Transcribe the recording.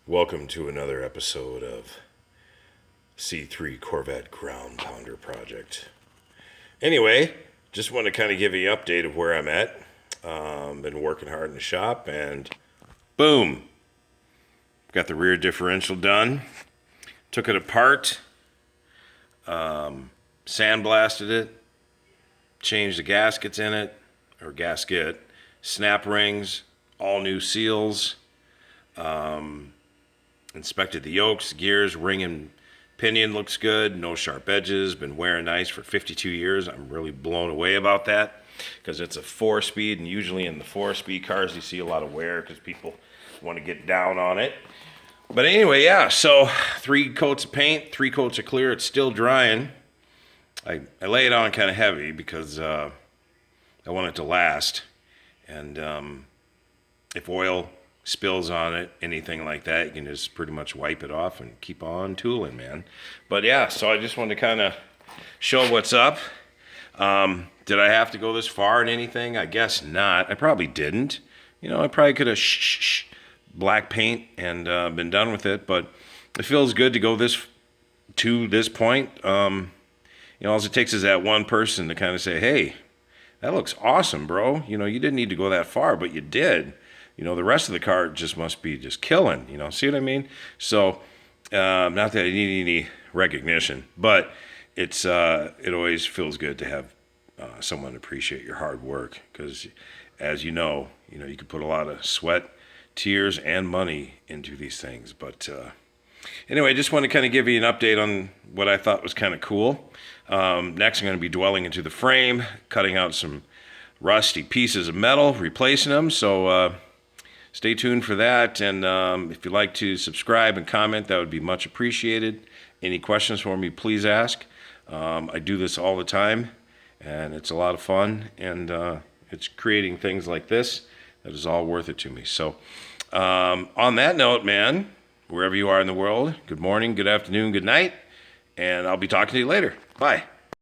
Welcome to another episode of C3 Corvette Ground Pounder Project. Anyway, just want to kind of give you an update of where I'm at. Been working hard in the shop and boom, got the rear differential done. Took it apart, sandblasted it, changed the gaskets in it, or gasket, snap rings, all new seals. Inspected the yokes, gears, ring and pinion looks good. No sharp edges. Been wearing nice for 52 years. I'm really blown away about that because it's a 4-speed, and usually in the 4-speed cars you see a lot of wear because people want to get down on it. But anyway, yeah, so 3 coats of paint, 3 coats of clear. It's still drying. I lay it on kind of heavy because I want it to last. And if oil spills on it, anything like that, you can just pretty much wipe it off and keep on tooling, man. But yeah, so I just wanted to kind of show what's up. Did I have to go this far in anything? I guess not. I probably didn't. You know, I probably could have black paint and been done with it, but it feels good to go to this point. All it takes is that one person to kind of say, hey, that looks awesome, bro. You didn't need to go that far, but you did. The rest of the car just must be just killing, see what I mean? So, not that I need any recognition, but it always feels good to have someone appreciate your hard work, because as you can put a lot of sweat, tears, and money into these things. But anyway, I just want to kind of give you an update on what I thought was kind of cool. Next, I'm going to be dwelling into the frame, cutting out some rusty pieces of metal, replacing them. So, stay tuned for that, and if you'd like to subscribe and comment, that would be much appreciated. Any questions for me, please ask. I do this all the time, and it's a lot of fun, and it's creating things like this that is all worth it to me. So on that note, man, wherever you are in the world, good morning, good afternoon, good night, and I'll be talking to you later. Bye.